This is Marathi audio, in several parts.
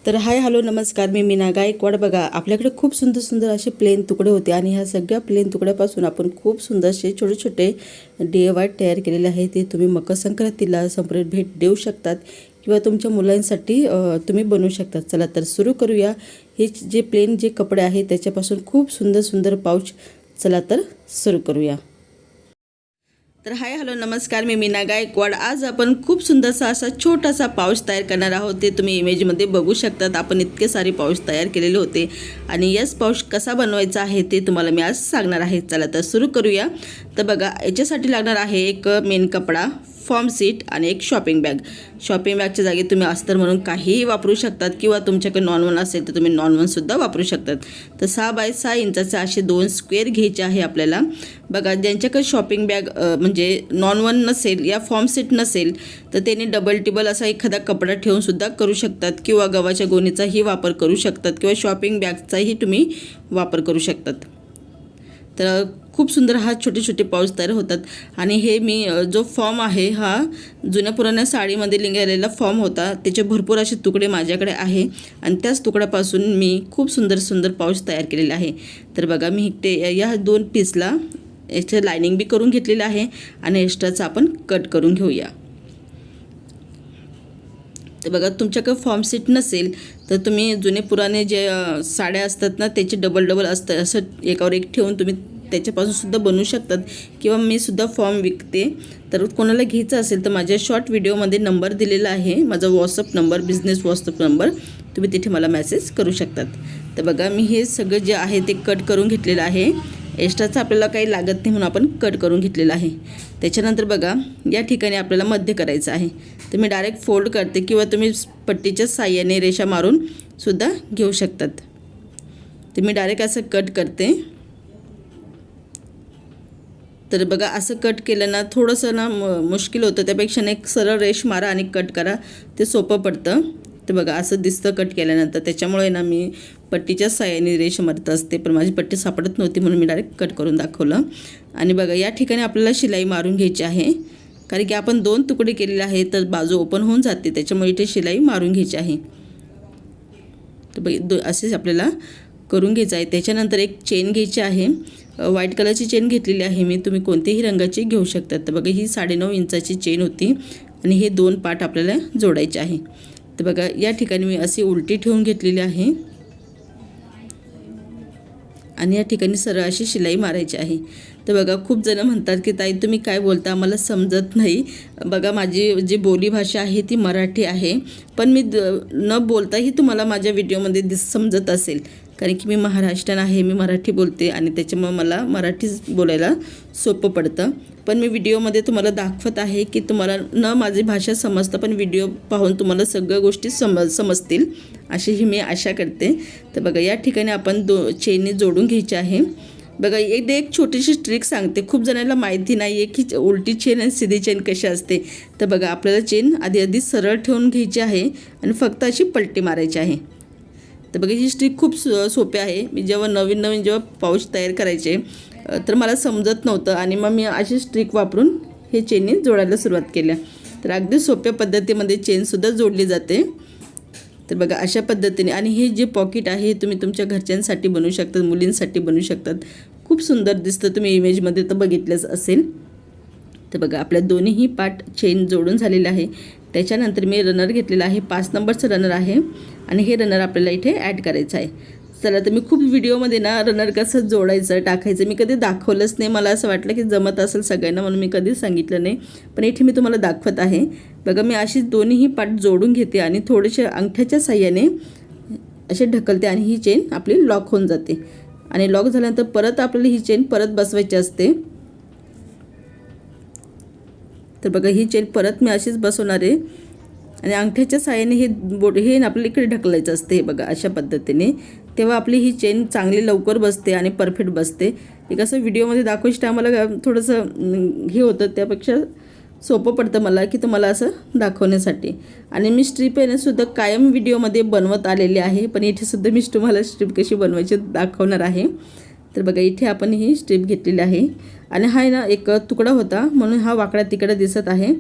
तर हाय हॅलो नमस्कार, मी मीना गायकवाड। बघा आपल्याकडे खूप सुंदर सुंदर असे प्लेन तुकडे होते आणि ह्या सगळ्या प्लेन तुकड्यापासून आपण खूप सुंदर असे छोटे छोटे DIY तयार केलेले आहे। ते तुम्ही मकर संक्रांतीला संपूर्ण भेट देऊ शकतात किंवा तुमच्या मुलांसाठी तुम्ही बनवू शकता। चला तर सुरू करूया। हे जे प्लेन जे कपडे आहेत त्याच्यापासून खूप सुंदर सुंदर पाउच, चला तर सुरू करूया। तर हाय हॅलो नमस्कार, मी मीना गायकवाड। आज आपण खूप सुंदरसा असा छोटासा पाउच तयार करणार आहोत। ते तुम्ही इमेजमध्ये बघू शकतात। आपण इतके सारे पाउच तयार केलेले होते आणि याच पाउच कसा बनवायचा आहे ते तुम्हाला मी आज सांगणार आहे। चला तर सुरू करूया। तर बघा याच्यासाठी लागणार आहे एक मेन कपडा, फॉर्म सीट आणि एक शॉपिंग बॅग। शॉपिंग बॅगच्या जागी तुम्ही अस्तर म्हणून काहीही वापरू शकतात किंवा तुमच्याकडे नॉन-वन असेल तर तुम्ही नॉन-वन सुद्धा वापरू शकतात। तर 6 बाय 6 इंचाचे असे 2 स्क्वेअर घ्यायचे आहे आपल्याला। बघा ज्यांच्याकडे शॉपिंग बॅग म्हणजे नॉन-वन नसेल या फॉर्म सीट नसेल तर त्यांनी डबल टिबल असा एखादा कपडा ठेवून सुद्धा करू शकतात किंवा गव्हाच्या गोणीचाही वापर करू शकतात किंवा शॉपिंग बॅगचाही तुम्ही वापर करू शकतात। तर खूप सुंदर हा छोटे छोटे पाउच तयार होतात। आणि हे मी जो फॉर्म आहे हा जुन्या पुराण्या साडीमध्ये लिंगायलेला फॉर्म होता। त्याचे भरपूर असे तुकडे माझ्याकडे आहे आणि त्याच तुकड्यापासून मी खूप सुंदर सुंदर पाउच तयार केलेले आहे। तर बघा मी ते या 2 पीसला याचे लाइनिंग बी करून घेतलेलं आहे आणि एक्स्ट्राचा आपण कट करून घेऊया। तर बघा तुमच्याकडे फॉर्म सीट नसेल तर तुम्ही जुने पुराणे जे साड्या असतात ना त्याचे डबल असतं असं एकावर एक ठेवून तुम्ही त्याच्यापासून सुद्धा बनवू शकतात किंवा मी सुद्धा फॉर्म विकते। तर कोणाला घ्यायचं असेल तर माझ्या शॉर्ट व्हिडिओमध्ये नंबर दिलेला आहे, माझा WhatsApp number, business WhatsApp number, तुम्ही तिथे मला मेसेज करू शकतात। तर बघा मी हे सगळं जे आहे ते कट करून घेतलेलं आहे। एक्स्ट्राचं आपल्याला काही लागत नाही म्हणून आपण कट करून घेतलेलं आहे। त्याच्यानंतर बघा या ठिकाणी आपल्याला मध्य करायचं आहे। तर मी डायरेक्ट फोल्ड करते किंवा तुम्ही पट्टीच्या साहाय्याने रेषा मारून सुद्धा घेऊ शकतात। तर मी डायरेक्ट असं कट करते। तर बघा असं कट केलं ना थोडंसं ना मुश्किल होतं, त्यापेक्षा एक सरळ रेष मारा आणि कट करा, ते सोपं पडतं। तर बघा असं दिसतं कट केल्यानंतर। त्याच्यामुळे ना मी पट्टीच्या साहाय्याने रेष मारत असते, पण माझी पट्टी सापडत नव्हती म्हणून मी डायरेक्ट कट करून दाखवलं। आणि बघा या ठिकाणी आपल्याला शिलाई मारून घ्यायची आहे, कारण की आपण 2 तुकडे केलेले आहे तर बाजू ओपन होऊन जाते, त्याच्यामुळे इथे शिलाई मारून घ्यायची आहे। तर बघ असेच आपल्याला करून घ्यायचं आहे। त्याच्यानंतर एक चेन घ्यायची आहे, व्हाईट कलरची चेन घेतलेली आहे मी, तुम्ही कोणत्याही रंगाची घेऊ शकता। तर बघा ही 9.5 इंचाची चेन होती आणि हे 2 पार्ट आपल्याला जोडायचे आहे। तर बघा या ठिकाणी मी अशी उलटी ठेवून घेतलेली आहे आणि या ठिकाणी सरळ अशी शिलाई मारायची आहे। तर बघा खूप जण म्हणतात की ताई तुम्ही काय बोलता, मला समजत नाही। बघा माझी जी बोलीभाषा आहे ती मराठी आहे, पण मी न बोलताही तुम्हाला माझ्या व्हिडिओमध्ये समजत असेल, कारण की मी महाराष्ट्रीयन आहे, मी मराठी बोलते आणि त्याच्यामुळे मला मराठीच बोलायला सोपं पडतं। पण मी व्हिडिओमध्ये तुम्हाला दाखवत आहे की तुम्हाला न माझी भाषा समजतं पण व्हिडिओ पाहून तुम्हाला सगळ्या गोष्टी समजतील अशी ही मी आशा करते। तर बघा या ठिकाणी आपण चेनने जोडून घ्यायचे आहे। बघा एक छोटीशी ट्रिक सांगते, खूप जणांना माहिती नाही आहे की उलटी चेन आणि सीधी चेन कशी असते। तर बघा आपल्याला चेन आधी सरळ ठेवून घ्यायची आहे आणि फक्त अशी पलटी मारायची आहे। तर बघा ही ट्रिक खूप सोपी आहे। मी जेव्हा नवीन जेव्हा पाउच तयार करायचे तर मला समजत नव्हतं आणि मग मी अशी ट्रिक वापरून हे चेनने जोडायला सुरुवात केल्या। तर अगदी सोप्या पद्धतीमध्ये चेनसुद्धा जोडली जाते। तर बघा अशा पद्धतीने। आणि हे जे पॉकेट आहे तुम्ही तुमच्या घरच्यांसाठी बनवू शकतात, मुलींसाठी बनवू शकतात, खूप सुंदर दिसतं, तुम्ही इमेजमध्ये तर बघितलंच असेल। तर बघा आपल्या दोन्हीही पार्ट चेन जोडून झालेले आहे। त्याच्यानंतर मी रनर घेतलेला आहे, 5 नंबरचं रनर आहे आणि हे रनर आपल्याला इथे ॲड करायचं आहे। चला तर मी खूप व्हिडिओमध्ये ना रनर कसं जोडायचं टाकायचं मी कधी दाखवलंच नाही, मला असं वाटलं की जमत असेल सगळ्यांना म्हणून मी कधीच सांगितलं नाही, पण इथे मी तुम्हाला दाखवत आहे। बघा मी अशी दोन्हीही पार्ट जोडून घेते आणि थोडेसे अंगठ्याच्या साहाय्याने असे ढकलते आणि ही चेन आपली लॉक होऊन जाते। आणि लॉक झाल्यानंतर परत आपल्याला ही चेन परत बसवायची असते। तर बघा ही चेन परत मी अशीच बसवणार आहे आणि अंगठ्याच्या साहाय्याने हे आपल्याला इकडे ढकलायचं असते। हे बघा अशा पद्धतीने, तेव्हा आपली ही चेन चांगली लवकर बसते आणि परफेक्ट बसते। एक असं व्हिडिओमध्ये दाखवायचं टायमाला थोडंसं हे होतं, त्यापेक्षा सोपं पडतं मला की तुम्हाला असं दाखवण्यासाठी। आणि मी स्ट्रीप आहे सुद्धा कायम व्हिडिओमध्ये बनवत आलेली आहे, पण इथे सुद्धा मी तुम्हाला स्ट्रीप कशी बनवायची दाखवणार आहे। तर बघा इथे आपण ही स्ट्रीप घेतलेली आहे आणि हा ना एक तुकडा होता म्हणून हा वाकडा तिकडा दिसत आहे।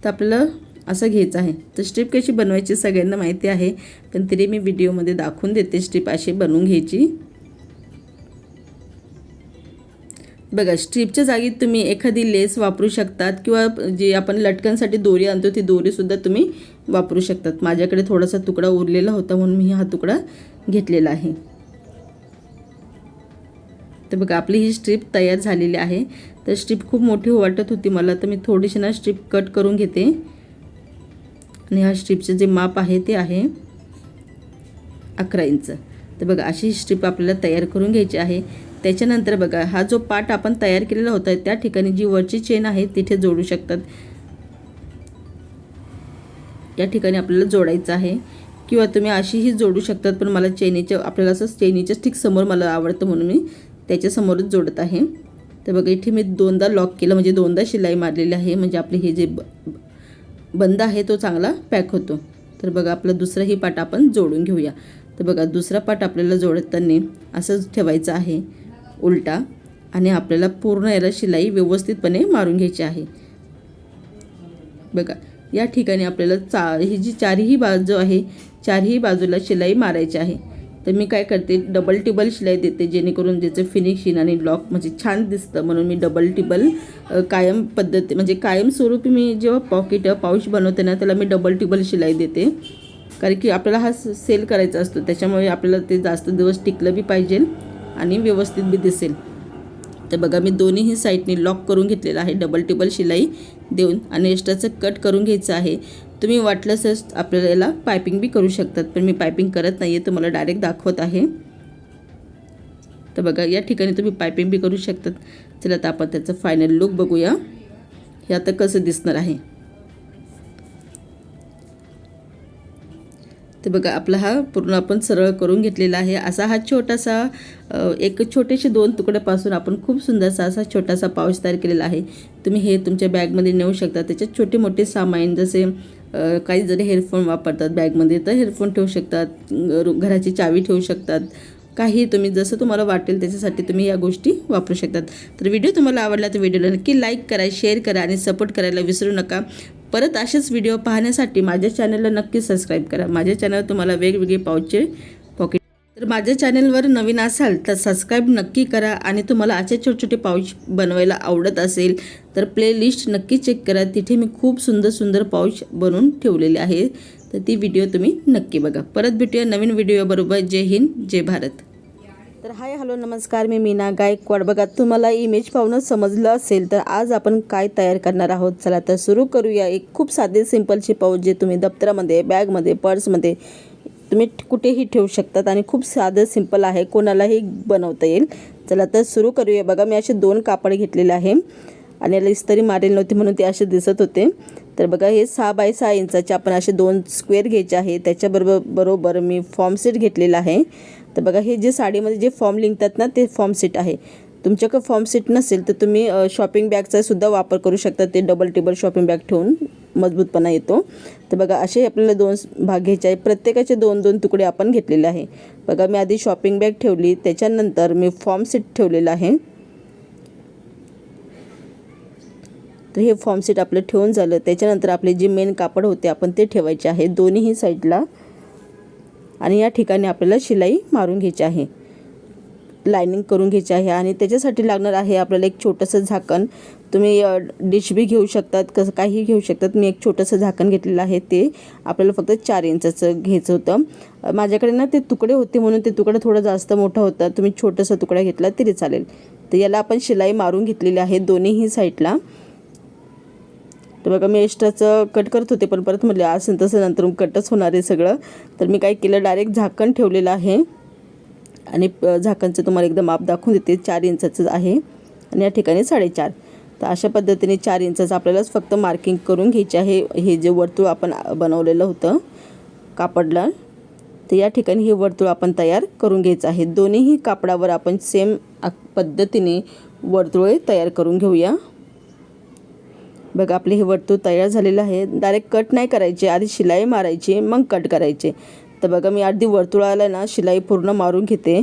तर आपल्याला असं घ्यायचं आहे. तर स्ट्रीप कशी बनवायची सगळ्यांना माहिती आहे, पण तरी मी व्हिडिओमध्ये दाखवून देते. स्ट्रीप अशी बनवून घ्यायची. बघा, स्ट्रीपच्या जागी तुम्ही एखादी लेस वापरू शकतात किंवा जे आपण लटकनसाठी दोरी आणतो ती दोरीसुद्धा तुम्ही वापरू शकतात. माझ्याकडे थोडासा तुकडा उरलेला होता म्हणून मी हा तुकडा घेतलेला आहे. तर बघा, आपली ही स्ट्रीप तयार झालेली आहे. तर स्ट्रीप खूप मोठी वाटत होती मला, तर मी थोडीशी ना स्ट्रीप कट करून घेते. आणि ह्या स्ट्रीपचे जे माप आहे ते आहे 11 इंच. तर बघा, अशी स्ट्रीप आपल्याला तयार करून घ्यायची आहे. त्याच्यानंतर बघा, हा जो पार्ट आपण तयार केलेला होता त्या ठिकाणी जी वरची चेन आहे तिथे जोडू शकतात. या ठिकाणी आपल्याला जोडायचं आहे किंवा तुम्ही अशीही जोडू शकतात, पण मला चेनीच्या आपल्याला असं चेनीच्या ठीक समोर मला आवडतं म्हणून मी त्याच्यासमोरच जोडत आहे. तर बघा, इथे मी 2दा लॉक केलं, म्हणजे 2दा शिलाई मारलेली आहे, म्हणजे आपले हे जे बंद आहे तो चांगला पॅक होतो. तर बघा, आपला दुसराही पाट आपण जोडून घेऊया. तर बघा, दुसरा पाट आपल्याला जोडताना असंच ठेवायचं आहे उलटा, आणि आपल्याला पूर्ण याला शिलाई व्यवस्थितपणे मारून घ्यायची आहे. बघा, या ठिकाणी आपल्याला ही जी चारही बाजू आहे चारही बाजूला शिलाई मारायची आहे. तर मी काय करते, डबल टिबल शिलाई देते, जेणेकरून ज्याचं फिनिशिंग आणि लॉक म्हणजे छान दिसतं, म्हणून मी डबल टिबल कायम पद्धती म्हणजे कायमस्वरूपी मी जेव्हा पाऊच बनवते ना त्याला मी डबल टिबल शिलाई देते. कारण की आपल्याला हा सेल करायचा असतो, त्याच्यामुळे आपल्याला ते जास्त दिवस टिकलं बी पाहिजे आणि व्यवस्थित बी दिसेल. तर बघा, मी दोन्हीही साईडनी लॉक करून घेतलेलं आहे डबल टिबल शिलाई देऊन, आणि एक्स्ट्राचं कट करून घ्यायचं आहे. तुम्ही वाटलंच आपल्याला याला पायपिंग बी करू शकतात, पण मी पायपिंग करत नाही आहे, तुम्हाला डायरेक्ट दाखवत आहे. तर बघा, या ठिकाणी तुम्ही पायपिंग बी करू शकतात. चला, आता आपण त्याचं फायनल लुक बघूया, हे आता कसं दिसणार आहे. तर बघा, आपला हा पूर्ण आपण सरळ करून घेतलेला आहे. असा हा छोटासा एक छोटेसे 2 तुकड्यापासून आपण खूप सुंदरसा असा छोटासा पाऊच तयार केलेला आहे. तुम्ही हे तुमच्या बॅगमध्ये नेऊ शकता. त्याच्यात छोटे मोठे सामान, जसे काही जरी हेडफोन वापरतात बॅगमध्ये तर हेडफोन ठेवू शकतात, घराची चावी ठेवू शकतात, काही तुम्ही जसं तुम्हाला वाटेल त्याच्यासाठी तुम्ही या गोष्टी वापरू शकतात. तर व्हिडिओ तुम्हाला आवडला तर व्हिडिओला नक्की लाईक करा, शेअर करा आणि सपोर्ट करायला विसरू नका. परत असेच व्हिडिओ पाहण्यासाठी माझ्या चॅनलला नक्की सबस्क्राईब करा. माझ्या चॅनलवर तुम्हाला वेगवेगळे पाऊचचे पॉकेट. तर माझ्या चॅनलवर नवीन असाल तर सबस्क्राईब नक्की करा, आणि तुम्हाला असे छोटे छोटे पाऊच बनवायला आवडत असेल तर प्लेलिस्ट नक्की चेक करा. तिथे मी खूप सुंदर सुंदर पाऊच बनवून ठेवलेले आहे, तर ती व्हिडिओ तुम्ही नक्की बघा. परत भेटूया नवीन व्हिडिओबरोबर. जय हिंद, जय भारत. तर हाय, हॅलो, नमस्कार, मी मीना गायकवाड. बघा, तुम्हाला इमेज पाहून समजलं असेल तर आज आपण काय तयार करणार आहोत. चला तर सुरू करूया. एक खूप साधे सिंपलचे पाऊच जे तुम्ही दप्तरामध्ये, बॅगमध्ये, पर्समध्ये तुम्ही कुठेही ठेवू शकतात, आणि खूप साधं सिंपल आहे, कोणालाही बनवता येईल. चला तर सुरू करूया. बघा, मी असे 2 कापड घेतलेले आहे, आणि याला इस्त्री मारेल नव्हती म्हणून ते असे दिसत होते. तर बघा, हे 6 बाय 6 इंचाचे आपण असे 2 स्क्वेअर घ्यायचे आहे. त्याच्याबरोबर मी फॉर्म सेट घेतलेला आहे. तर बघा, हे जे साडीमध्ये जे फॉर्म लिंकतात ना ते फॉर्म सेट आहे. तुमच्याकडे फॉर्म सेट नसेल तर तुम्ही शॉपिंग बॅगचा सुद्धा वापर करू शकता. ते डबल टेबल शॉपिंग बॅग ठेवून मजबूतपणा येतो. तर बघा, असे आपल्याला 2 भाग घ्यायचे आहे. प्रत्येकाचे 2-2 तुकडे आपण घेतलेले आहे. बघा, मी आधी शॉपिंग बॅग ठेवली, त्याच्यानंतर मी फॉर्म सेट ठेवलेला आहे. तर हे फॉर्म सेट आपलं ठेवून झालं. त्याच्यानंतर आपले जे मेन कापड होते आपण ते ठेवायचे आहे दोन्हीही साईडला, आणि या ठिकाणी आपल्याला शिलाई मारून घ्यायची आहे, लायनिंग करून घ्यायची आहे. आणि त्याच्यासाठी लागणार आहे आपल्याला एक छोटंसं झाकण. तुम्ही डिश बी घेऊ शकतात, कसं काही घेऊ शकतात. मी एक छोटंसं झाकण घेतलेलं आहे, ते आपल्याला फक्त 4 इंचाचं घ्यायचं होतं. माझ्याकडे ना ते तुकडे होते म्हणून ते तुकडा थोडा जास्त मोठा होता. तुम्ही छोटंसं तुकडा घेतला तरी चालेल. तर याला आपण शिलाई मारून घेतलेली आहे दोन्हीही साईडला. तर बघा, मी एक्स्ट्राचं कट करत होते, पण परत म्हटले असं तसं नंतर कटच होणार आहे सगळं. तर मी काय केलं, डायरेक्ट झाकण ठेवलेलं आहे, आणि झाकणचं तुम्हाला एकदम माप दाखवून देते. 4 इंचाचं आहे, आणि या ठिकाणी 4.5. तर अशा पद्धतीने 4 इंचाचं आपल्यालाच फक्त मार्किंग करून घ्यायचे आहे. हे जे वर्तुळ आपण बनवलेलं होतं कापडला, तर या ठिकाणी हे वर्तुळ आपण तयार करून घ्यायचं आहे. दोन्हीही कापडावर आपण सेम पद्धतीने वर्तुळे तयार करून घेऊया. बघा, आपले हे वर्तुळ तयार झालेलं आहे. डायरेक्ट कट नाही करायचे, आधी शिलाई मारायची मग कट करायचे. तर बघा, मी आधी वर्तुळाला ना शिलाई पूर्ण मारून घेते.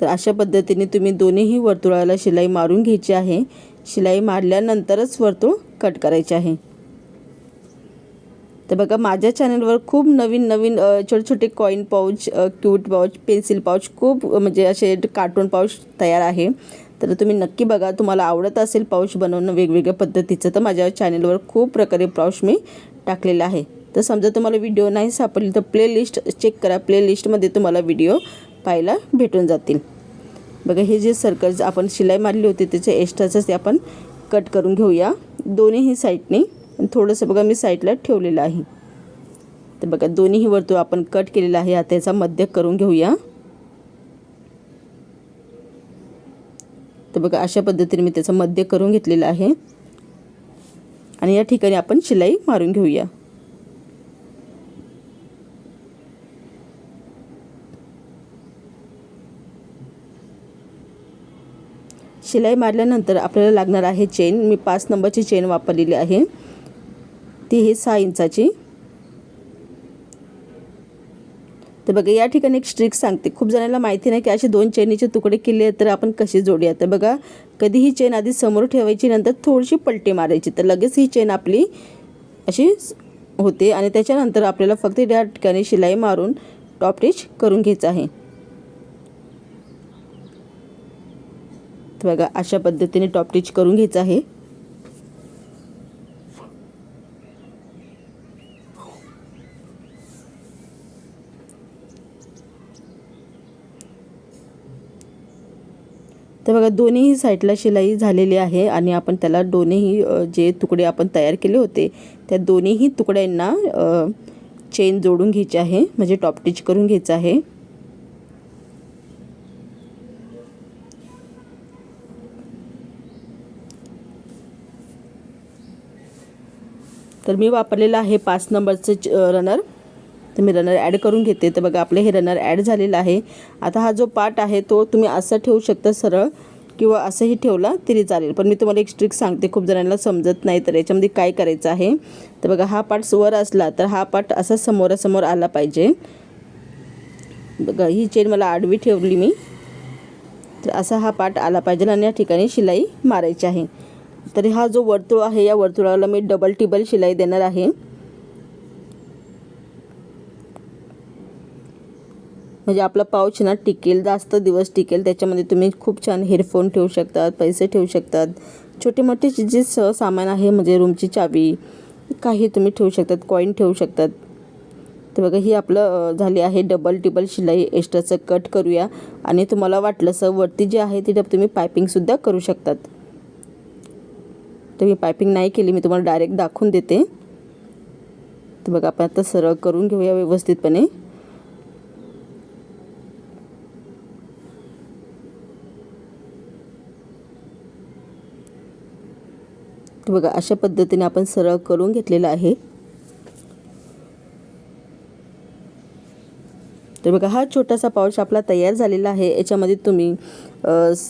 तर अशा पद्धतीने तुम्ही दोन्हीही वर्तुळाला शिलाई मारून घ्यायची आहे. शिलाई मारल्यानंतरच वर्तुळ कट करायचे आहे. तर बघा माझ्या चॅनलवर खूप नवीन छोटे छोटे coin pouch, cute pouch, pencil pouch, खूप म्हणजे असे कार्टून पाऊच तयार आहे. तर तुम्ही नक्की बघा, तुम्हाला आवडत असेल पाऊच बनवणं वेगवेगळ्या पद्धतीचं तर माझ्या चॅनलवर खूप प्रकारे पाऊच मी टाकलेला आहे. तर समजा तुम्हाला व्हिडिओ नाही सापडली तर प्लेलिस्ट चेक करा, प्लेलिस्टमध्ये तुम्हाला व्हिडिओ पाहायला भेटून जातील. बघा हे जे सर्कल्स आपण शिलाई मारली होती त्याचे एक्स्ट्राचं ते आपण कट करून घेऊया दोन्हीही साईडने. थोडंसं बघा मी साईडला ठेवलेलं आहे. तर बघा दोन्हीही वर्तुळ आपण कट केलेला आहे. आता याचा मध्य करून घेऊया. तर बघा अशा पद्धतीने मी त्याचं मध्य करून घेतलेलं आहे आणि या ठिकाणी आपण शिलाई मारून घेऊया. शिलाई मारल्यानंतर आपल्याला लागणार आहे चेन. मी 5 नंबरची चेन वापरलेली आहे, ती ही 6 इंचाची. तर बघा या ठिकाणी एक ट्रिक सांगते, खूप जणांना माहिती नाही की असे 2 चेनीचे तुकडे केले तर आपण कसे जोडूया. तर बघा कधी ही चेन आधी समोर ठेवायची, नंतर थोडीशी पलटी मारायची, तर लगेच ही चेन आपली अशी होते आणि त्याच्यानंतर आपल्याला फक्त या ठिकाणी शिलाई मारून टॉप स्टिच करून घ्यायचं आहे. तर बघा अशा पद्धतीने टॉप स्टिच करून घ्यायचं आहे. तर बघा दोन्ही साईडला शिलाई झालेली आहे आणि आपण त्याला दोन्ही जे तुकडे आपण तयार केले होते त्या दोन्हीही तुकड्यांना चेन जोडून घ्यायची आहे, म्हणजे टॉप स्टिच करून घ्यायचं आहे. तर मी वापरलेलं आहे 5 नंबरचं रनर. तर मी रनर ॲड करून घेते. तर बघा आपले हे रनर ॲड झालेलं आहे. आता हा जो पार्ट आहे तो तुम्ही असा ठेवू शकता सरळ, किंवा असंही ठेवला तरी चालेल. पण मी तुम्हाला एक ट्रिक सांगते, खूप जणांना समजत नाही. तर याच्यामध्ये काय करायचं आहे, तर बघा हा पार्ट वर असला तर हा पार्ट असा समोरासमोर आला पाहिजे. बघा ही चेन मला आडवी ठेवली मी, तर असा हा पार्ट आला पाहिजे आणि या ठिकाणी शिलाई मारायची आहे. तरी हा जो वर्तुळ आहे या वर्तुळाला मी डबल टिबल शिलाई देणार आहे. म्हणजे आपला पाऊच ना टिकेल, जास्त दिवस टिकेल. त्याच्यामध्ये तुम्ही खूप छान हेडफोन ठेवू शकतात, पैसे ठेवू शकतात, छोटे मोठे जे सामान आहे म्हणजे रूमची चावी काही तुम्ही ठेवू शकतात, कॉईन ठेवू शकतात. तर बघा ही आपलं झाली आहे डबल टिबल शिलाई. एक्स्ट्राचं कट करूया आणि तुम्हाला वाटलंसं वरती जे आहे तिथे तुम्ही पायपिंगसुद्धा करू शकतात. तर मी पायपिंग नाही केली, मी तुम्हाला डायरेक्ट दाखवून देते. तर बघा आपण आता सरळ करून घेऊया व्यवस्थितपणे. तर बघा अशा पद्धतीने आपण सरळ करून घेतलेलं आहे. तर बघा हा छोटासा पाऊच आपला तयार झालेला आहे. याच्यामध्ये तुम्ही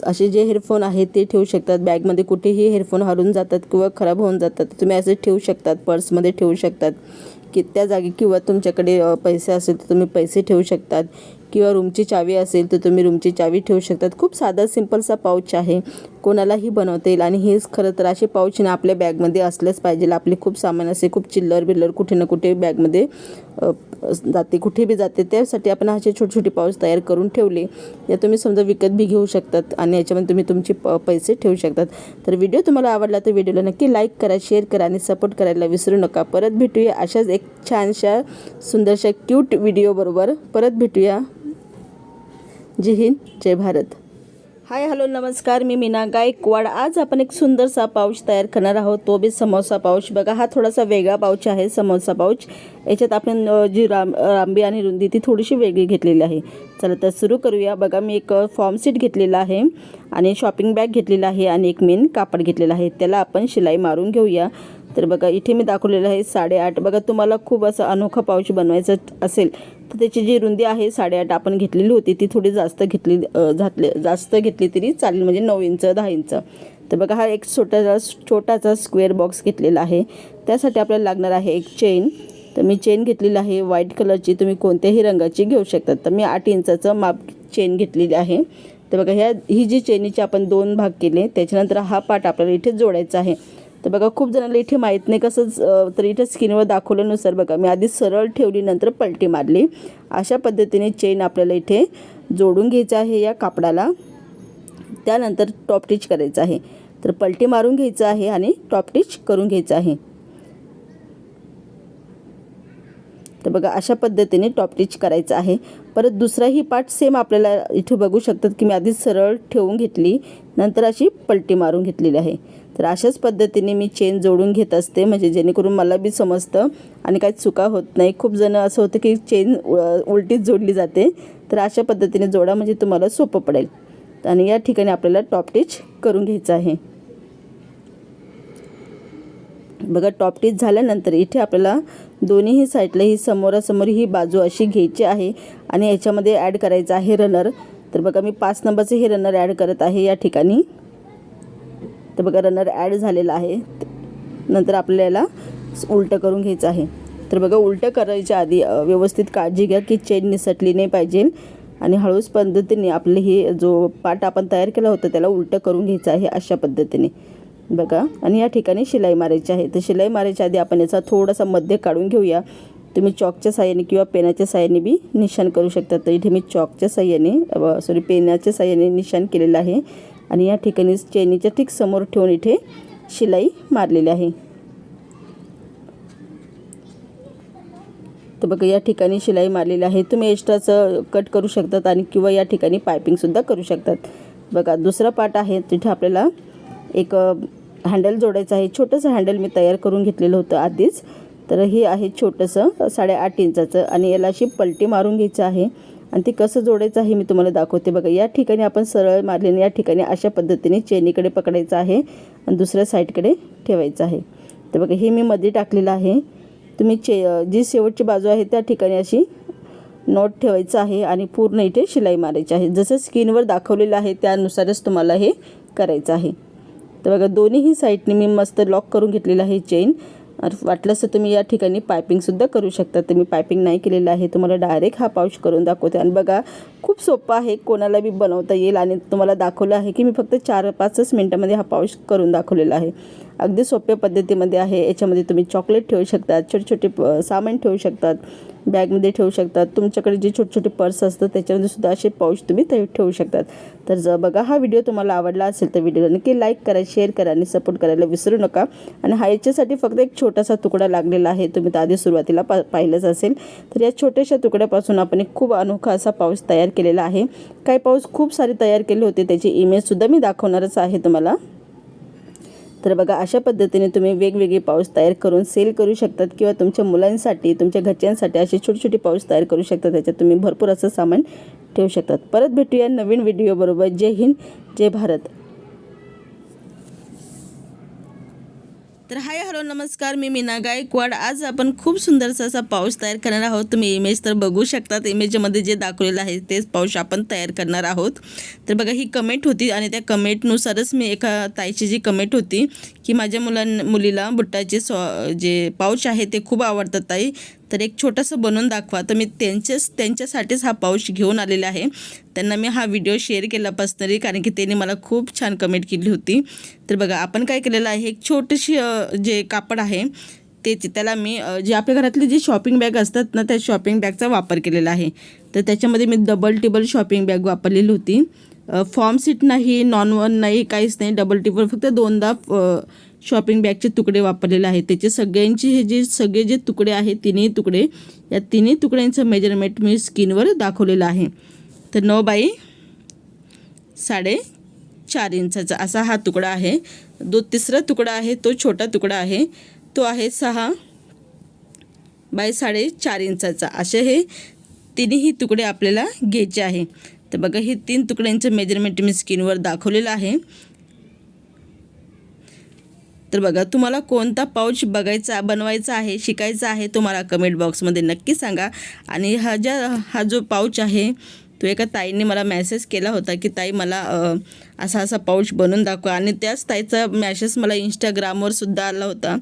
असे जे हेडफोन आहेत ते ठेवू शकतात. बॅगमध्ये कुठेही हेडफोन हरवून जातात किंवा खराब होऊन जातात, तुम्ही असे ठेवू शकतात. पर्समध्ये ठेवू शकतात की त्या जागी, किंवा तुमच्याकडे पैसे असेल तर तुम्ही पैसे ठेवू शकतात, किंवा रूमची चावी असेल तर तुम्ही रूमची चावी ठेवू शकतात. खूप साधा सिंपलसा पाऊच आहे, कोणालाही बनवता येईल. आणि हेच खरं तर असे पाऊच ना आपल्या बॅगमध्ये असलेच पाहिजे. आपले खूप सामान असे खूप चिल्लर बिल्लर कुठे ना कुठे बॅगमध्ये जाते, कुठे बी जाते. त्यासाठी आपण असे छोटे छोटे पाऊच तयार करून ठेवले. या तुम्ही समजा विकत बी घेऊ शकतात आणि याच्यामध्ये तुम्ही तुमचे पैसे ठेवू शकतात. तर व्हिडिओ तुम्हाला आवडला तर व्हिडिओला नक्की लाईक करा, शेअर करा आणि सपोर्ट करायला विसरू नका. परत भेटूया अशाच एक छानशा सुंदरशा क्यूट व्हिडिओबरोबर. परत भेटूया. जय हिंद, जय भारत. हाय हॅलो नमस्कार, मी मीना गायकवाड. आज आपण एक सुंदरसा पाऊच तयार करणार आहोत, तो बी समोसा पाऊच. बघा हा थोडासा वेगळा पाऊच आहे समोसा पाऊच. याच्यात आपण जी लांबी आणि रुंदी ती थोडीशी वेगळी घेतलेली आहे. चला तर सुरू करूया. बघा मी एक फॉर्म सीट घेतलेला आहे आणि शॉपिंग बॅग घेतलेला आहे आणि एक मेन कापड घेतलेला आहे. त्याला आपण शिलाई मारून घेऊया. तर बघा इथे मी दाखवलेलं आहे 8.5. बघा तुम्हाला खूप असं अनोखा पाऊच बनवायचं असेल तर त्याची जी रुंदी आहे 8.5 आपण घेतलेली होती, ती थोडी जास्त घेतली तरी चालेल, म्हणजे 9 इंच 10 इंच. तर बघा हा एक छोटासा स्क्वेअर बॉक्स घेतलेला आहे. त्यासाठी आपल्याला लागणार आहे एक चेन. तर मी चेन घेतलेली आहे व्हाईट कलरची, तुम्ही कोणत्याही रंगाची घेऊ शकता. तर मी 8 इंचाचं माप चेन घेतलेली आहे. तर बघा ही जी चेनीचे आपण 2 भाग केले, त्याच्यानंतर हा पार्ट आपल्याला इथे जोडायचा आहे. तर बघा खूप जणांना इथे माहीत नाही कसं, तर इथे स्क्रीनवर दाखवल्यानुसार बघा मी आधी सरळ ठेवली, नंतर पलटी मारली. अशा पद्धतीने चेन आपल्याला इथे जोडून घ्यायचं आहे या कापडाला. त्यानंतर टॉप स्टिच करायचं आहे. तर पलटी मारून घ्यायचं आहे आणि टॉप स्टिच करून घ्यायचं आहे. तर बघा अशा पद्धतीने टॉप स्टिच करायचं आहे. परत दुसराही पार्ट सेम आपल्याला इथे बघू शकतात की मी आधी सरळ ठेवून घेतली, नंतर अशी पलटी मारून घेतलेली आहे. तर अशाच पद्धतीने मी चेन जोडून घेत असते, म्हणजे जेणेकरून मला बी समजतं आणि काही चुका होत नाही. खूप जण असं होतं की चेन उलटीच जोडली जाते. तर अशा पद्धतीने जोडा, म्हणजे तुम्हाला सोपं पडेल. आणि या ठिकाणी आपल्याला टॉप स्टिच करून घ्यायचं आहे. बघा टॉप स्टिच झाल्यानंतर इथे आपल्याला दोन्हीही साईडला ही समोरासमोर ही बाजू अशी घ्यायची आहे आणि याच्यामध्ये ॲड करायचं आहे रनर. तर बघा मी 5 नंबरचे हे रनर ॲड करत आहे या ठिकाणी. तर बघा रनर ॲड झालेला आहे. नंतर आपल्याला उलटं करून घ्यायचं आहे. तर बघा उलटं करायच्या आधी व्यवस्थित काळजी घ्या की चेन निसटली नाही पाहिजे आणि हळूच पद्धतीने आपले हे जो पार्ट आपण तयार केला होता त्याला उलटं करून घ्यायचं आहे अशा पद्धतीने बघा. आणि या ठिकाणी शिलाई मारायची आहे. तर शिलाई मारायच्या आधी आपण याचा थोडासा मध्य काढून घेऊया. तुम्ही चॉकच्या साहाय्याने किंवा पेनाच्या साहाय्याने बी निशाण करू शकता. तर इथे मी चॉकच्या साहाय्याने पेनाच्या साहाय्याने निशाण केलेलं आहे आणि या ठिकाणी चेनीच्या ठीक समोर ठेवून इथे शिलाई मारलेली आहे. तर बघा या ठिकाणी शिलाई मारलेली आहे. तुम्ही एक्स्ट्राचं कट करू शकतात आणि किंवा या ठिकाणी पायपिंगसुद्धा करू शकतात. बघा दुसरा पार्ट आहे, तिथे आपल्याला एक हँडल जोडायचं आहे. छोटंसं हँडल मी तयार करून घेतलेलं होतं आधीच. तर हे आहे छोटंसं 8.5 इंचाचं आणि याला अशी पलटी मारून घ्यायचं आहे आणि ते कसं जोडायचं आहे मी तुम्हाला दाखवते. बघा या ठिकाणी आपण सरळ मारलेने या ठिकाणी अशा पद्धतीने चेनीकडे पकडायचं आहे आणि दुसऱ्या साईडकडे ठेवायचं आहे. तर बघा हे मी मध्ये टाकलेलं आहे. तुम्ही जी शेवटची बाजू आहे त्या ठिकाणी अशी नॉट ठेवायचं आहे आणि पूर्ण इथे शिलाई मारायची आहे. जसं स्क्रीनवर दाखवलेलं आहे त्यानुसारच तुम्हाला हे करायचं आहे. तर बघा दोन्हीही साईडने मी मस्त लॉक करून घेतलेलं आहे चेन. वाटलंच तर तुम्ही या ठिकाणी पायपिंगसुद्धा करू शकता. तर मी पायपिंग नाही केलेलं आहे, तुम्हाला डायरेक्ट हा पाऊच करून दाखवते. आणि बघा खूप सोपं आहे, कोणाला बी बनवता येईल आणि तुम्हाला दाखवलं आहे की मी फक्त 4-5 मिनटामध्ये हा पाऊच करून दाखवलेला आहे. अगदी सोप्या पद्धतीमध्ये आहे. याच्यामध्ये तुम्ही चॉकलेट ठेवू शकतात, छोटे छोटे सामान ठेवू शकतात, बॅगमध्ये ठेवू शकतात. तुमच्याकडे जे छोटे छोटे पर्स असतात त्याच्यामध्ये सुद्धा असे पाऊच तुम्ही ठेवू शकतात. तर बघा हा व्हिडिओ तुम्हाला आवडला असेल तर व्हिडिओला नक्की लाईक करा, शेअर करा आणि सपोर्ट करायला विसरू नका. आणि हा याच्यासाठी फक्त एक छोटासा तुकडा लागलेला आहे, तुम्ही तर आधी सुरुवातीला पाहिलंच असेल. तर या छोट्याशा तुकड्यापासून आपण एक खूप अनोखा असा पाऊच तयार केलेला आहे. काही पाऊच खूप सारे तयार केले होते, त्याची इमेजसुद्धा मी दाखवणारच आहे तुम्हाला. तर बघा अशा पद्धतीने तुम्ही वेगवेगळे पाऊच तयार करून सेल करू शकतात किंवा तुमच्या मुलांसाठी, तुमच्या घरच्यांसाठी असे छोटे छोटे पाऊच तयार करू शकता. त्याच्यात तुम्ही भरपूर असं सामान ठेवू शकतात. परत भेटूया नवीन व्हिडिओ बरोबर. जय हिंद, जय भारत. तर हाय हॅलो नमस्कार, मी मीना गायकवाड. आज आपण खूप सुंदरसा असा पाऊच तयार करणार आहोत. तुम्ही इमेज तर बघू शकतात, इमेजमध्ये जे दाखवलेलं आहे तेच पाऊच आपण तयार करणार आहोत. तर बघा ही कमेंट होती आणि त्या कमेंटनुसारच मी एका ताईची जी कमेंट होती की माझ्या मुलीला बुट्टाचे जे पाऊच आहे ते खूप आवडतात ताई, तर एक छोटंसं बनवून दाखवा. तर मी त्यांच्यासाठीच हा पाऊच घेऊन आलेला आहे. त्यांना मी हा व्हिडिओ शेअर केला पर्सनली, कारण की त्यांनी मला खूप छान कमेंट केली होती. तर बघा आपण काय केलेलं आहे, एक छोटीशी जे कापड आहे त्याला मी जे आपल्या घरातली जी शॉपिंग बॅग असतात ना, त्या शॉपिंग बॅगचा वापर केलेला आहे. तर त्याच्यामध्ये मी डबल टेबल शॉपिंग बॅग वापरलेली होती. फॉर्म सीट नाही, नॉन नाही, काहीच नाही, डबल टेबल. फक्त 2दा शॉपिंग बॅगचे तुकडे वापरलेले आहेत. त्याचे सगळ्यांची हे सगळे जे तुकडे आहेत, तिन्ही तुकडे, या तिन्ही तुकड्यांचं मेजरमेंट मी स्क्रीनवर दाखवलेलं आहे. तर 9 बाय 4.5 इंचाचा असा हा तुकडा आहे. तिसरा तुकडा आहे तो छोटा तुकडा आहे, तो आहे 6 बाय 4.5 इंचाचा. असे हे तिन्ही तुकडे आपल्याला घ्यायचे आहे. तर बघा हे 3 तुकड्यांचं मेजरमेंट मी स्क्रीनवर दाखवलेलं आहे. तर बघा तुम्हाला कोणता पाऊच बनवायचा आहे, शिकायचा आहे, तुम्हाला कमेंट बॉक्समध्ये नक्की सांगा. आणि हा जो पाऊच आहे तो एका ताईने मला मेसेज केला होता की ताई मला असा पाऊच बनवून दाखवा. आणि त्याच ताईचा मेसेज मला इंस्टाग्रामवर सुद्धा आला होता.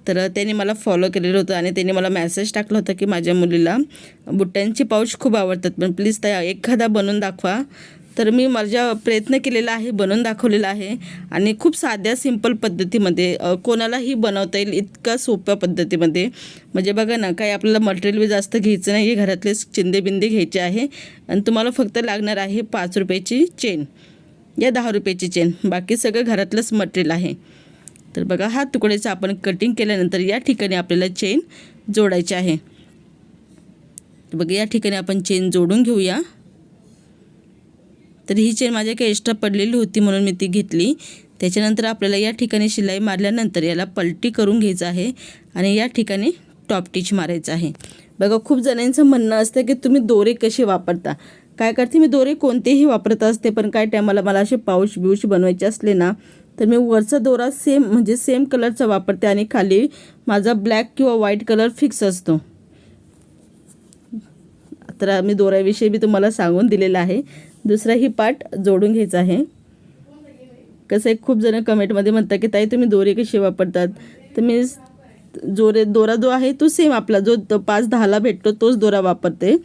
तर त्यांनी मला फॉलो केलेलं होतं आणि त्यांनी मला मेसेज टाकला होता की माझ्या मुलीला बुट्ट्यांचे पाऊच खूप आवडतात, पण प्लीज ताई एखादा बनवून दाखवा. तर मी माझा प्रयत्न केलेला आहे, बनवून दाखवलेला आहे आणि खूप साध्या सिंपल पद्धतीमध्ये कोणालाही बनवता येईल इतका सोप्या पद्धतीमध्ये. म्हणजे बघा ना, काही आपल्याला मटेरियल जास्त घ्यायचं नाही आहे, घरातलेच चिंदेबिंदे घ्यायचे आहे आणि तुम्हाला फक्त लागणार आहे 5 रुपयाची चेन या 10 रुपयाची चेन, बाकी सगळं घरातलंच मटेरियल आहे. तर बघा, हा तुकड्याचं आपण कटिंग केल्यानंतर या ठिकाणी आपल्याला चेन जोडायची आहे. तर बघा, या ठिकाणी आपण चेन जोडून घेऊया. तर ही चेन माझ्या काही एक्स्ट्रा पडलेली होती म्हणून मी ती घेतली. त्याच्यानंतर आपल्याला या ठिकाणी शिलाई मारल्यानंतर याला पलटी करून घ्यायचं आहे आणि या ठिकाणी टॉप टिच मारायचं आहे. बघा, खूप जणांचं म्हणणं असतं की तुम्ही दोरे कसे वापरता. काय करते, मी दोरे कोणतेही वापरत असते, पण काय टायमाला मला असे पाऊच बिऊच बनवायचे असले ना, तर मी वरचा दोरा सेम कलरचा वापरते आणि खाली माझा ब्लॅक किंवा व्हाईट कलर फिक्स असतो. तर मी दोऱ्याविषयी बी तुम्हाला सांगून दिलेलं आहे. दुसराही पार्ट जोडून घ्यायचा आहे. कसं आहे, खूप जण कमेंटमध्ये म्हणतात की ताई तुम्ही दोरे कसे वापरतात. तर मी दोरा जो आहे तो सेम आपला जो 5-10ला भेटतो तोच दोरा वापरते,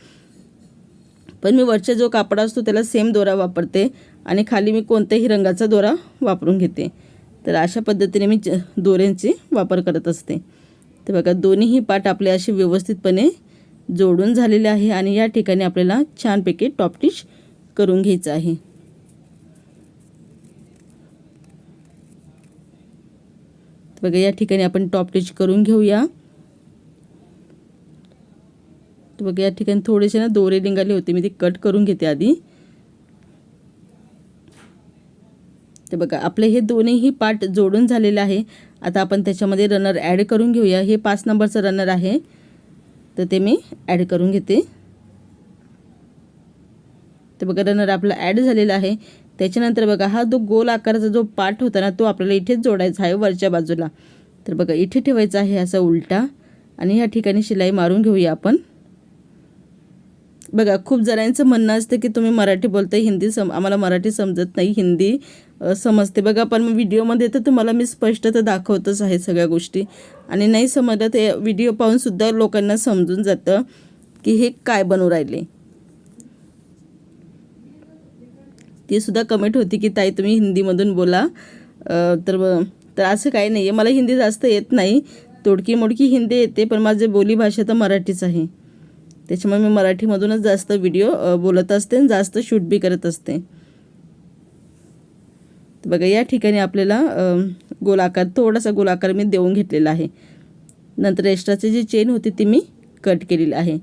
पण मी वरचा जो कापड असतो त्याला सेम दोरा वापरते आणि खाली मी कोणत्याही रंगाचा दोरा वापरून घेते. तर अशा पद्धतीने मी दोऱ्यांचे वापर करत असते. तर बघा, दोन्हीही पार्ट आपले असे व्यवस्थितपणे जोडून झालेले आहे आणि या ठिकाणी आपल्याला छानपैकी टॉप टिच करून घ्यायचं आहे. बघा, या ठिकाणी आपण टॉप टिच करून घेऊया. तर बघा, या ठिकाणी थोडेसे ना दोरे निघाले होते, मी ते कट करून घेते आधी. तर बघा, आपले हे दोन्हीही पार्ट जोडून झालेले आहे. आता आपण त्याच्यामध्ये रनर ॲड करून घेऊया. हे 5 नंबरचं रनर आहे, तर ते मी ॲड करून घेते. तर बघा, रनर आपला ॲड झालेला आहे. त्याच्यानंतर बघा, हा जो गोल आकाराचा जो पार्ट होता ना, तो आपल्याला इथेच जोडायचा आहे वरच्या बाजूला. तर बघा, इथे ठेवायचा आहे असा उलटा आणि या ठिकाणी शिलाई मारून घेऊया आपण. बघा, खूप जणांचं म्हणणं असतं की तुम्ही मराठी बोलताय, हिंदी आम्हाला मराठी समजत नाही, हिंदी समजते. बघा, पण व्हिडिओमध्ये तर तुम्हाला मी स्पष्ट तर दाखवतच आहे सगळ्या गोष्टी, आणि नाही समजलं ते व्हिडिओ पाहूनसुद्धा लोकांना समजून जातं की हे काय बनवू राहिले. ती सुद्धा कमेंट होती की ताई तुम्ही हिंदीमधून बोला. तर असं काही नाही आहे, मला हिंदी जास्त येत नाही, तोडकी मोडकी हिंदी येते, पण माझी बोलीभाषा तर मराठीच आहे. त्याच्यामुळे मी मराठीमधूनच जास्त व्हिडिओ बोलत असते आणि जास्त शूट बी करत असते. तर बघा, या ठिकाणी आपल्याला थोडासा गोलाकार मी देऊन घेतलेला आहे. नंतर एक्स्ट्राची जी चेन होती ती मी कट केलेली आहे.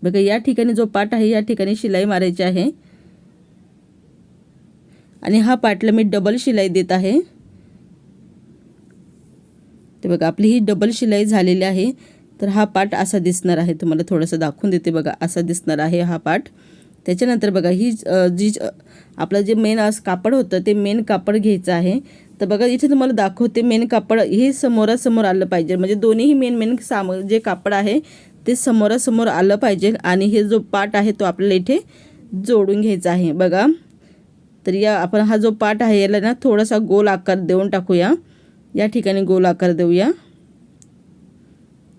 बघा, या ठिकाणी जो पार्ट आहे या ठिकाणी शिलाई मारायची आहे आणि हा पार्टला मी डबल शिलाई देत आहे. ते बघा, आपली ही डबल शिलाई झालेली आहे. तर हा पार्ट असा दिसणार आहे, तुम्हाला थोडंसं दाखवून देते. बघा, असा दिसणार आहे हा पार्ट. त्याच्यानंतर बघा, ही जी आपलं जे मेन कापड होतं ते मेन कापड घ्यायचं आहे. तर बघा, इथे तुम्हाला दाखवते मेन कापड हे समोरासमोर आलं पाहिजे, म्हणजे दोन्हीही मेन जे कापड आहे ते समोरासमोर आलं पाहिजे आणि हे जो पार्ट आहे तो आपल्याला इथे जोडून घ्यायचा आहे. बघा, तर आपण हा जो पार्ट आहे याला ना थोडासा गोल आकार देऊन टाकूया. या ठिकाणी गोल आकार देऊया.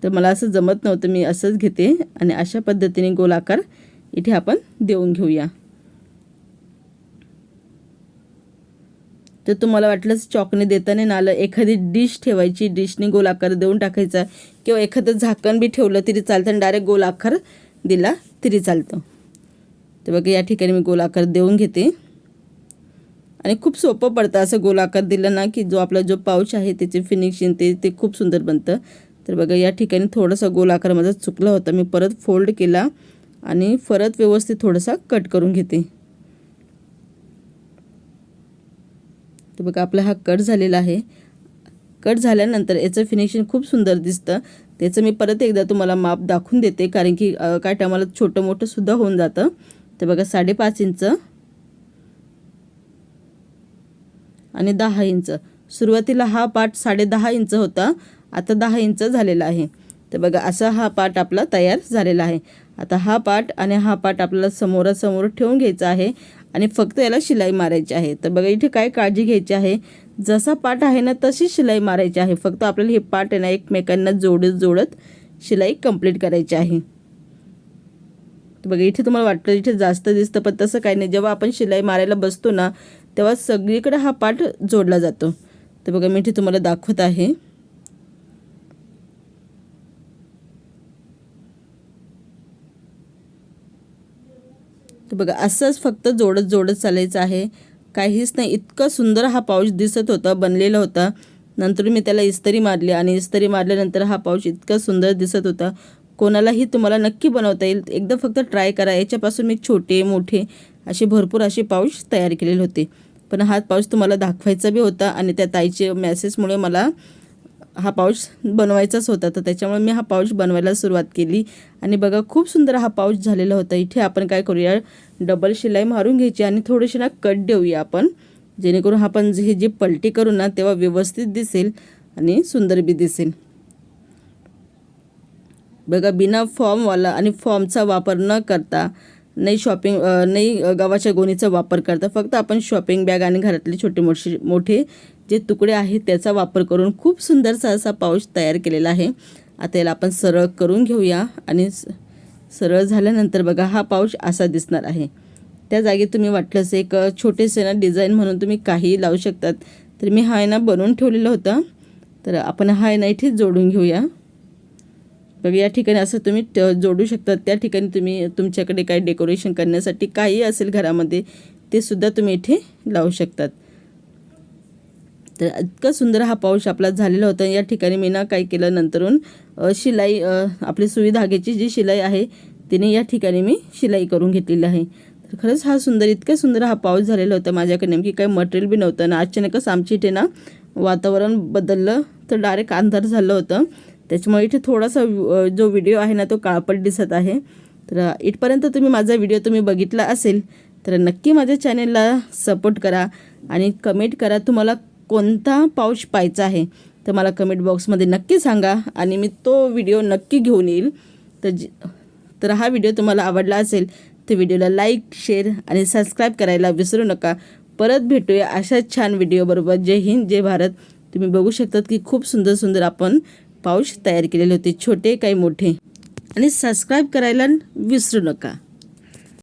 तर मला असं जमत नव्हतं, मी असंच घेते आणि अशा पद्धतीने गोल आकार इथे आपण देऊन घेऊया. तर तुम्हाला वाटलंच चॉकने देताना ना आलं, एखादी डिश ठेवायची, डिशने गोल आकार देऊन टाकायचा, किंवा एखादं झाकण बी ठेवलं तरी चालतं आणि डायरेक्ट गोल आकार दिला तरी चालतं. तर बघा, या ठिकाणी मी गोल आकार देऊन घेते आणि खूप सोपं पडतं असं गोल आकार दिलं ना, की जो आपला जो पाऊच आहे त्याचे फिनिशिंग ते खूप सुंदर बनतं. तर बघा, या ठिकाणी थोडासा गोल आकार माझा चुकला होता, मी परत फोल्ड केला आणि परत व्यवस्थित थोडासा कट करून घेते. तर बघा, आपला हा कट झालेला आहे. कट झाल्यानंतर याचं फिनिशिंग खूप सुंदर दिसतं. त्याचं मी परत एकदा तुम्हाला माप दाखवून देते, कारण की काय टायमाला छोटं मोठं सुद्धा होऊन जातं. तर बघा, 5.5 इंच आणि 10 इंच. सुरुवातीला हा पार्ट 10.5 इंच होता, आता 10 इंच झालेला आहे. तर बघा, असा हा पार्ट आपला तयार झालेला आहे. आता हा पार्ट आणि हा पार्ट आपल्याला समोरासमोर ठेवून घ्यायचा आहे आणि फक्त याला शिलाई मारायची आहे. तर बघा, इथे काय काळजी घ्यायची आहे, जसा पार्ट आहे ना तशीच शिलाई मारायची आहे. फक्त आपल्याला हे पार्ट आहे ना, एकमेकांना जोडत शिलाई कंप्लीट करायची आहे. तर बघा, इथे काय काळजी घ्यायची आहे, जसा पार्ट आहे ना तशीच शिलाई मारायची आहे. फक्त आपल्याला हे पार्ट आहे ना एकमेकांना जोडत शिलाई कंप्लीट करायची आहे. तर बघा, इथे काय काळजी घ्यायची आहे, जसा पार्ट आहे ना तशीच शिलाई मारायची आहे. फक्त आपल्याला हे पार्ट आहे ना एकमेकांना जोडत शिलाई कंप्लीट करायची आहे. तर बघा इथे तुम्हाला वाटतं इथे जास्त दिसतं, पण तसं काही नाही. जेव्हा आपण शिलाई मारायला बसतो ना तेव्हा सगळीकडे हा पार्ट जोडला जातो. तर बघा मी इथे तुम्हाला दाखवत आहे. तर बघा असंच फक्त जोडत चालायचं आहे, काहीच नाही. इतका सुंदर हा पाऊच दिसत होता, बनलेला होता. नंतर मी त्याला इस्त्री मारली आणि इस्त्री मारल्यानंतर हा पाऊच इतका सुंदर दिसत होता. कोणालाही तुम्हाला नक्की बनवता येईल, एकदा फक्त ट्राय करा. याच्यापासून मी छोटे मोठे असे भरपूर असे पाऊच तयार केलेले होते, पण हा पाऊच तुम्हाला दाखवायचा बी होता आणि त्या ताईचे मेसेजमुळे मला हा पाऊच बनवायचाच होता. तर त्याच्यामुळे मी हा पाऊच बनवायला सुरुवात केली आणि बघा खूप सुंदर हा पाऊच झालेला होता. इथे आपण काय करूया, डबल शिलाई मारून घ्यायची आणि थोडीशी ना कट देऊया आपण, जेणेकरून आपण हे जे पलटी करू ना तेव्हा व्यवस्थित दिसेल आणि सुंदर बी दिसेल. बघा बिना फॉर्मवाला आणि फॉर्मचा वापर न करता, नाही गव्हाच्या गोणीचा वापर करता, फक्त आपण शॉपिंग बॅग आणि घरातले छोटे मोठे जे तुकडे आहेत त्याचा वापर करून खूप सुंदरसा असा पाऊच तयार केलेला आहे. आता याला आपण सरळ करून घेऊया आणि सरळ झाल्यानंतर बघा हा पाऊच असा दिसणार आहे. त्या जागी तुम्ही वाटलंच एक छोटेसे ना डिझाईन म्हणून तुम्ही काहीही लावू शकतात. तर मी हा ना बनवून ठेवलेला होता, तर आपण हा ना इथे जोडून घेऊया. बघा या ठिकाणी असं तुम्ही जोडू शकता. त्या ठिकाणी तुम्ही तुमच्याकडे काही डेकोरेशन करण्यासाठी काही असेल घरामध्ये ते सुद्धा तुम्ही इथे लावू शकतात. तर इतका सुंदर हा पाऊच आपला झालेला होता. या ठिकाणी मी ना काय केलं, नंतरून शिलाई आपली सुई धाग्याची जी शिलाई आहे तिने या ठिकाणी मी शिलाई करून घेतलेली आहे. तर खरंच हा इतका सुंदर हा पाऊच झालेला होता. माझ्याकडे नेमकी काही मटेरियल बी नव्हतं ना, अचानकच आमच्या इथे ना वातावरण बदललं तर डायरेक्ट अंधार झालं होतं. त्याच्यामुळे इथे थोडासा जो व्हिडिओ आहे ना तो काळपट दिसत आहे. तर इथपर्यंत तुम्ही माझा व्हिडिओ बघितला असेल तर नक्की माझ्या चॅनेलला सपोर्ट करा आणि कमेंट करा तुम्हाला कोणता पाऊच पाहायचा आहे तर मला कमेंट बॉक्समध्ये नक्की सांगा आणि मी तो व्हिडिओ नक्की घेऊन येईल. तर हा व्हिडिओ तुम्हाला आवडला असेल तर व्हिडिओला लाईक, शेअर आणि सबस्क्राईब करायला विसरू नका. परत भेटूया अशाच छान व्हिडिओबरोबर. जय हिंद, जय भारत. तुम्ही बघू शकतात की खूप सुंदर आपण पाऊच तयार केलेले होते, छोटे काही मोठे. आणि सबस्क्राईब करायला विसरू नका.